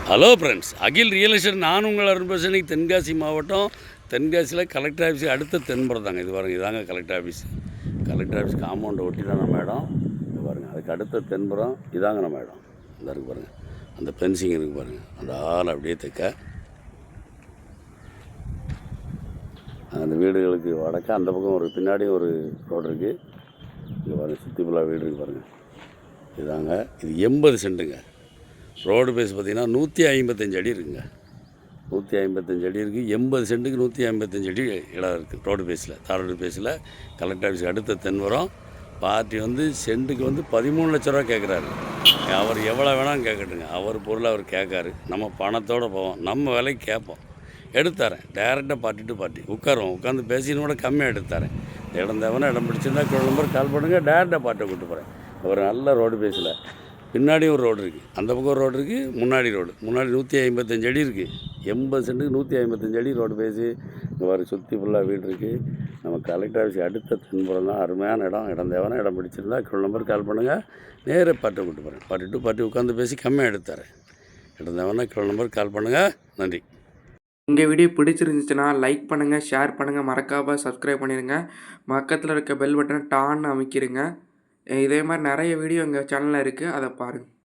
Hello friends, அகில் real estate நான் உங்கள் அருண்பேசனி. தென்காசி மாவட்டம், தென்காசியில் கலெக்டர் ஆஃபீஸ் அடுத்த தென்புறம் தாங்க. இது பாருங்கள், இதாங்க கலெக்டர் ஆஃபீஸ். கலெக்டர் ஆஃபீஸ் காம்பவுண்டை ஒட்டி தான் நம்ம இடம். இது பாருங்கள், அதுக்கு அடுத்த தென்புறம் இதாங்க நம்ம இடம். இந்த இருக்குது பாருங்கள், அந்த பென்சிங் இருக்குது பாருங்கள், அந்த ஆள் அப்படியே தைக்க. அந்த வீடுகளுக்கு வடக்க அந்த பக்கம் ஒரு பின்னாடி ஒரு ரோடு இருக்குது. இங்கே பாருங்கள், சுற்றி ஃபுல்லாக வீடு இருக்குது பாருங்கள். இதாங்க, இது 80 சென்ட்டுங்க. ரோடு பேஸ் பார்த்திங்கன்னா 155 அடி இருக்குங்க. 155 அடி இருக்குது. 80 சென்ட்டுக்கு 155 அடி இடம் இருக்குது ரோடு பேஸில். தார் ரோடு பேஸில் கலெக்டர் ஆஃபீஸுக்கு அடுத்த தென்புறம். பார்ட்டி சென்ட்டுக்கு 13 லட்ச ரூபா கேட்குறாரு. அவர் எவ்வளோ வேணாலும் கேட்கட்டுங்க, அவர் பொருளை அவர் கேட்காரு. நம்ம பணத்தோடு போவோம், நம்ம விலைக்கு கேட்போம். எடுத்தாரேன் டேரெக்டாக பார்ட்டி டு பார்ட்டி உட்காருவோம், உட்காந்து பேசின்னு கூட கம்மியாக எடுத்தாரேன். இடம் தேவைன்னா இடம் பிடிச்சிருந்தா நம்பர் கால் பண்ணுங்கள், டேரெக்டாக பார்ட்டியை கூப்பிட்டு போகிறேன். அவர் நல்ல ரோடு பேஸில் பின்னாடி ஒரு ரோடு இருக்குது, அந்த பக்கம் ஒரு ரோடு இருக்குது, முன்னாடி ரோடு. முன்னாடி 155 அடி இருக்குது. 80 சென்ட்டுக்கு 155 அடி ரோடு பேசி. இங்கே வர சுற்றி ஃபுல்லாக வீடு இருக்குது. நம்ம கலெக்டர் ஆஃபீஸ் அடுத்த தென்புறம் தான். அருமையான இடம் தேவைன்னா இடம் பிடிச்சிருந்தா நம்பர் கால் பண்ணுங்கள், நேராக பார்ட்டி கூப்பிட்டு போகிறேன். பார்ட்டி டு பார்ட்டி உட்காந்து பேசி கம்மியாக எடுத்தாரேன். இடம் தேவைன்னா நம்பர் கால் பண்ணுங்கள். நன்றி. உங்கள் வீடியோ பிடிச்சிருந்துச்சுன்னா லைக் பண்ணுங்கள், ஷேர் பண்ணுங்கள், மறக்காமல் சப்ஸ்கிரைப் பண்ணிடுங்க. பக்கத்தில் இருக்க பெல் பட்டனை டான்னு அமைக்கிடுங்க. இதே மாதிரி நிறைய வீடியோ எங்கள் சேனலில் இருக்குது, அதை பாருங்கள்.